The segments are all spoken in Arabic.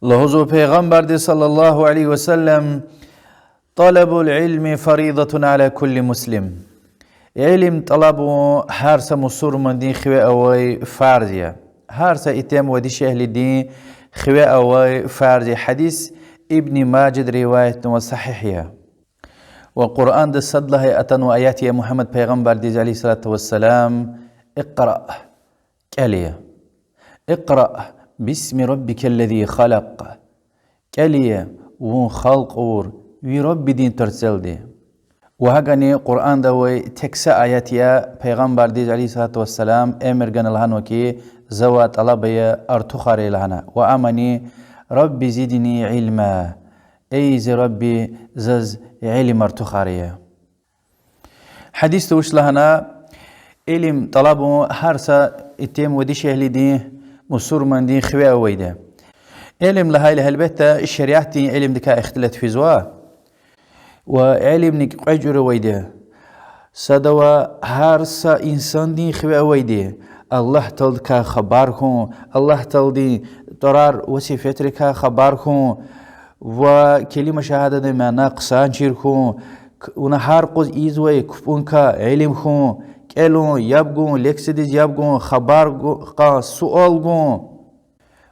لحظو پیغمبر دی صلی الله علیه وسلم طلب العلم فريضة على كل مسلم. علم طلبو هارسا مصور من دين خوي اوي فارزيا هارسا اتم ودي شهل الدين خوي اوي فارزي حديث ابن ماجد رواية وصحيحية. وقرآن دي صدله اتن وآيات يا محمد پیغمبر دي عليه الصلاة والسلام اقرأ كالية اقرأ باسم ربك الذي خلق كالية وخلق اور وی رب دین ترسل دی و هگانی قرآن دوی تکسا آیاتیا پیغمبر دیز علیه الصلاة والسلام امر گن لهنو کی زوات طلبی ارتخاری لهنا و امنی رب زیدنی علما ایز ربی زز علم ارتخاریه حدیث توش لهنا علم طلبو هرسا اتیم ودی شهلی دی مصور من دی خوی اویده علم لهاي لهالبيتا الشريعتي علم دكا اختلت في زوا وعلم نك قجر ويده سدوا هارسا انسان دي خوي ويده الله تلدكا خباركم الله تلدي طرار وصفتركا خباركم وكلمة شهادة ما ناقصان شيركم ونهار قز ايزوي كفونكا علمكم كيلون يبقون لكسديز يبقون خبار سؤالكم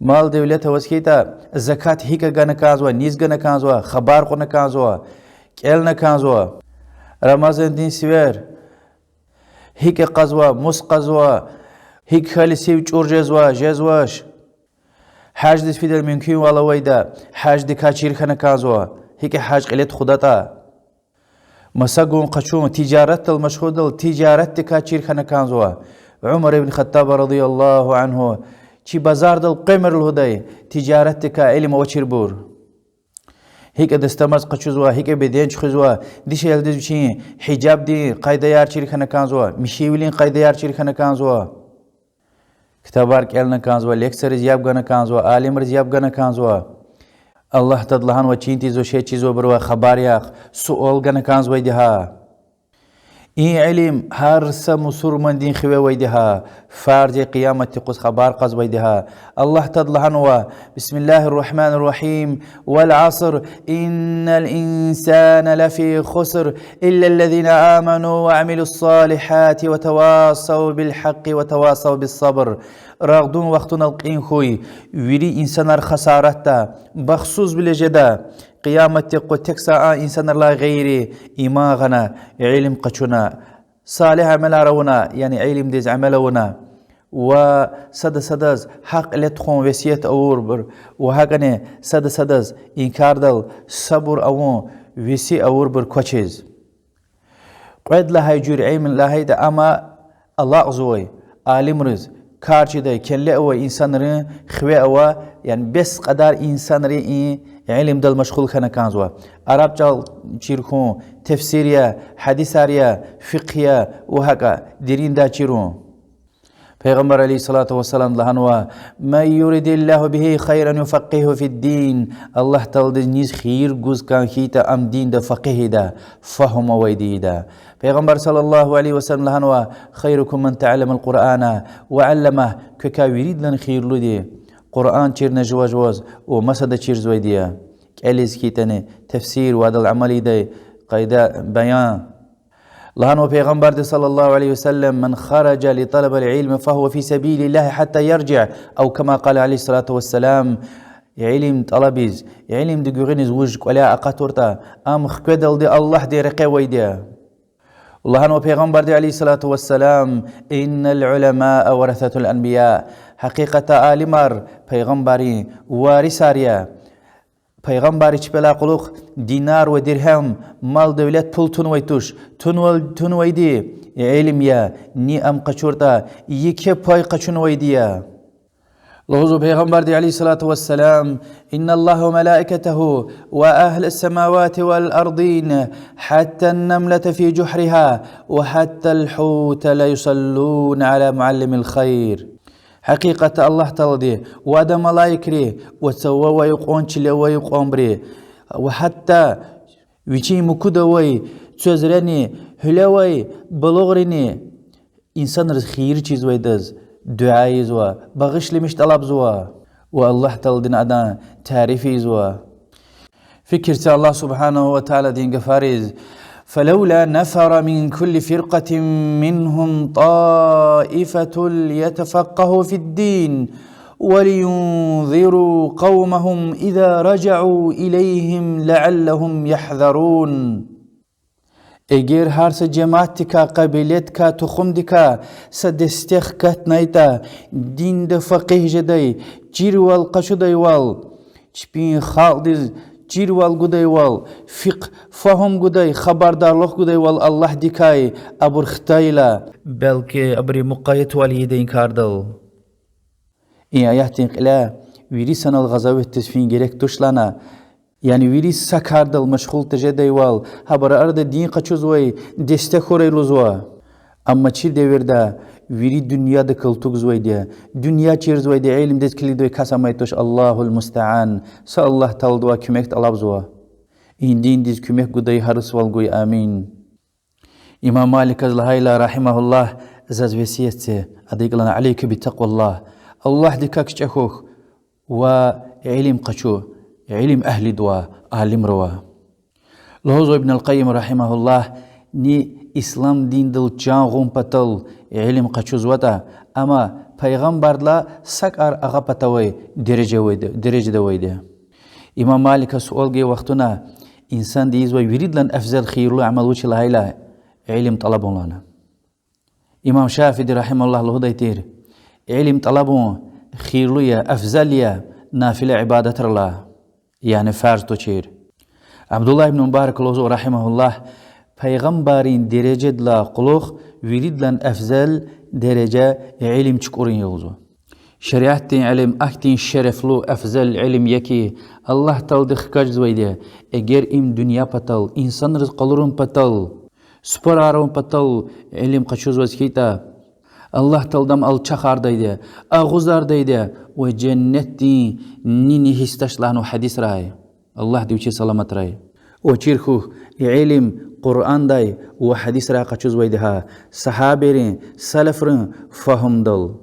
مال دولت وسكيتا زكاة هيكا غانا كازوا نيز غانا كازوا خبار قنا كازوا كيلنا كازوا رمضان دين سوير هيكا قزوا مس قزوا هيك خالي سيو چور جزواش حاج دس فيدر ممكن ولا ويدا حاج دي كاچير خنا كازوا هيكا حاج قلت خداتا مساقون قشون تجارت المشهود تجارت كاچير خنا كازوا عمر بن الخطاب رضي الله عنه چی بازار دل قمر الهداي تجارتك علم وشربور هيك دستمز قشوزوا هيك بدين خزوا ديش يلدز بشي حجاب دي قايدة يار چير خنا كانزوا مشيولين قايدة يار چير خنا كانزوا كتابار كيلنا كانزوا ليكسر زياب غنا كانزوا عالم رزياب غنا كانزوا الله تدلهان وچين تيزو شي چيزو بروا خبارياخ سؤال غنا كانزوا ديها این علم هر سمسور من دین خوی ویدها فرج قیامت قص خبر قز ویدها الله تدلهنوا بسم الله الرحمن الرحيم والعصر إن الإنسان لفي خسر إلا الذين آمنوا وعملوا الصالحات وتواصوا بالحق وتواصوا بالصبر راغدون وقتنا القين خوي ويري إنسان خسارتا بخصوص بالجدا قيامت قد تكسا إنسان لا غيري إماغنا علم قشنا صالح عمل رونا يعني علم ديز عملونا وسدز حق لتخون وسيت أوربر وهاغني سدز إنكار دل صبر أو وسي أوربر كوشيز قد لها يجور علم لها دا أما الله أزوي عالم رز كارشي دا كله أو إنسان رين خوي أو يعني بس قدر إنسان رين علم دل مشغول خنا كانزوا عرب جال چيركون تفسيريا حديثاريا فقهيا وهكا ديرين دا چيرون پیغمبر عليه الصلاة والسلام لهنوا ما يريد الله به خيرا يفقهه في الدين الله تلد نيز خير جوز كان خيتا ام دين دا فقه دا فهم ويدي دا پیغمبر صلى الله عليه وسلم لهنوا خيركم من تعلم القرآن وعلمه كا يريد لن خير لدي قرآن چير نجوا جواز ومسد چير زويديا كاليز كيتني تفسير وهذا العملي ده قيدا بيان لهانو پیغمبر صلى الله عليه وسلم من خرج لطلب العلم فهو في سبيل الله حتى يرجع أو كما قال عليه الصلاة والسلام علم طلبيز علم دي غينز وجك ولا أقاتورتا أم خكدل دي الله دي رقي ويديا لهانو پیغمبر عليه الصلاة والسلام إن العلماء ورثة الأنبياء حقيقة آلمار پیغمبري وارثاريا پیغمبری چه بلا قلوق دینار و درهم مال دولت پول تنویتوش تنویدی علم یا نی ام قچورتا یکی پای قچونویدیا لحظو پیغمبر دی علیه الصلاة والسلام إن الله وملائكته وأهل السماوات والأرضين حتى النملة في جحرها وحتى الحوت لا يصلون على معلم الخير حقيقة الله تلدي ودا ملايكري وتسوى ويقون چلي ويقون بري وحتى ويشي مكودوي تزرني هلوي بلغرني إنسان خير چيز ويدز دعاي زوا بغش لمش طلب زوا والله تلدين أدا تعريفي زوا فكرت الله سبحانه وتعالى دين قفاريز فلولا نفر من كل فرقة منهم طائفة ليتفقهوا في الدين ولينذروا قومهم إذا رجعوا إليهم لعلهم يحذرون. اگر هر سه جماعت کا قبیلت کا تخم دکا سدستخ کت نیتا دین د فقیه جدی جیر وال قشدی وال چپین خالد جیر وال گدی وال فقه فهم گدی خبردارلخ گدی وال الله دکای ابر ختایلا بلکه ابری مقایت والی دین کاردل این آیات انقلا ویری سنال غزاوه تسفین گرک توشلانا يعني ويري سكاردل مشغول تجدي وال هبر أرد دين قشوزوي دستخوري لوزوا أما چير ديوردا ويري دنيا دكلتوك زوي دي دنيا چير زوي دي علم دس كلي دوي كاسامايتوش الله المستعان سأل الله تالدوا كمكت ألاب زوا إن دين ديز كمك قدي هرس والقوي آمين. إمام مالك الهيلا رحمه الله زاز وسيته أديك لنا عليك بتقوى الله ديكاك شخوخ وعلم قشو علم أهل دوا عالم روا لهوزو ابن القيم رحمه الله ني إسلام دين دل جان غم پتل علم قچوز ودا أما پیغمبر لا سكر أغا پتوي درجة دويده إمام مالك سؤال جي وقتنا إنسان ديز ويريد لن أفزل خير له عمل وش لهيلا علم طلبون لنا. إمام شافعي رحمه الله له دايتير علم طلبون خير له أفزل يا نافلة عبادة الله يعني فرض توشير. عبد الله بن مبارك لوزو رحمه الله پیغمبرين درجة لا قلوخ ويريد لن أفزل درجة علم تشكورين يوزو شريعتين علم أكتين شرف لو أفزل علم يكي الله تلدخ كاجز ويدي اگر ام دنيا پتل إنسان رزقلرون پتل سپرارون پتل علم قشوز وزكيتا الله تلدم الچخار دايده أغزار دايده وجنتي نيني هستش لانو حديث راي الله ديوشي سلامت راي وچيرخو علم قرآن داي وحديث راي قشوز ويدها صحابيرين سلفرين فهم دل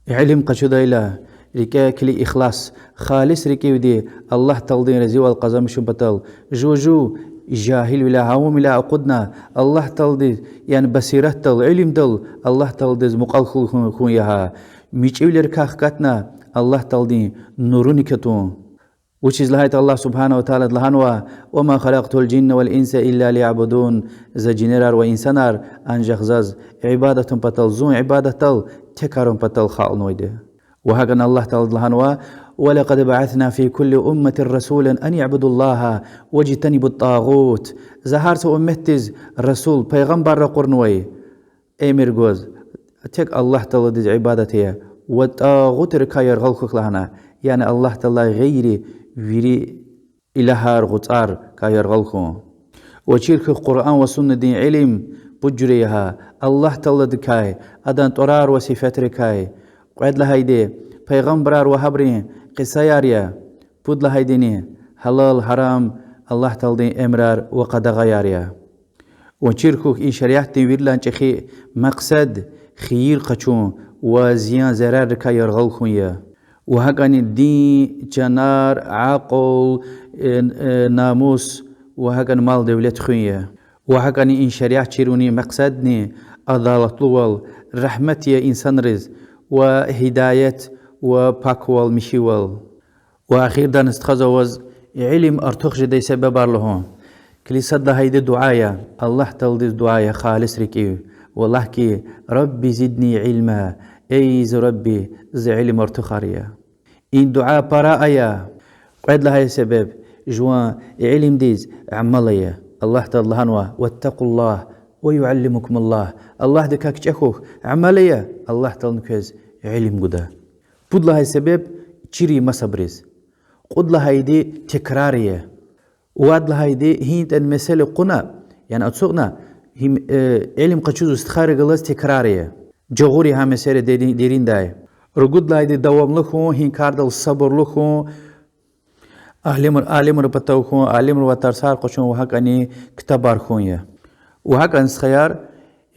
علم قشو دايلا ركا كلي إخلاص خالص ركي ودي الله تلدين رزي والقزم شبتل جوجو جاهل ولا عوام ولا عقدنا الله تلدي يعني بصيرة تل علم دل الله تلدي مقال خون يها ميچيولر كاخكاتنا الله تلدي نوروني كتون which is لهايت الله سبحانه وتعالى لهانوا وما خلقت الجن والإنس إلا ليعبدون ذا جنرار وإنسانار أنجخزاز عبادة بطل زون عبادة تل تكارم بطل خال نويده وهكذا الله تعالى لهانوا ولقد بعثنا في كل أمة رسولا أن يعبدوا الله واجتنبوا الطاغوت زهارت أمتز رسول پیغمبر قرنوي أمير جوز تك الله تعالى عبادته والطاغوت ركاير غلق لهنا يعني الله تعالى غيري ويري إلهار غطار كاير غلقون وشيرك القرآن والسنة دين علم بجريها الله تعالى دكاي أدان ترار وصفات ركاي قعد لهايدي پیغمبرار وحبرين قصياريا بود لهايديني حلال حرام الله تعالى امرار وقدغياريا وشيركوك إن شريعة ويرلان چخي مقصد خير قچون وزيان زرار ركاير غلقون يا وهكذا الدين جنار عقل ناموس وهكذا مال دولة خوية وهكذا إن شريعة شيروني مقصدني عدالة لوال رحمة يا إنسان رز وهداية وباكوال مشيوال وأخير دان استخزوز علم أرتوخ جدي سبب لهم كلي صد هيدا دعايا الله تلدي دعايا خالص ركي والله كي ربي زدني علما أيز ربي زي علم أرتخاريا إن دعاء براءيا قد لها سبب جوان علم ديز عمليا الله تعالى هنوا واتقوا الله ويعلمكم الله دكاك تشخوخ عمليا الله تعالى نكز علم قدا بود لها سبب تشري مسابرز قد لها يدي تكراريا واد لها يدي هينت المسألة قنا يعني أتسوقنا علم قشوز استخاري غلاز تكراريا جغوري هم مسيرة ديرين داي رجود لايدي دوام لخون هين كاردل الصبر لخون عالم ربطاو خون عالم ربطار سار قشون وهاك أني كتابار خون يا وهاك أنس خيار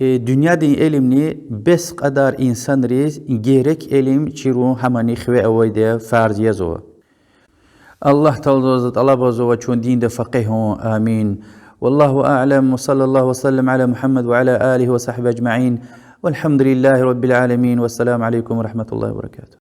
دنیا دی علمنی بس قدر انسان ریز گیرک علم چیرو همانی خواه اوی ده فرضیه زو الله تعالى طلب زو وچون دين ده فقيه آمين والله أعلم وصلى الله وسلم على محمد وعلى آله وصحبه أجمعين والحمد لله رب العالمين والسلام عليكم ورحمة الله وبركاته.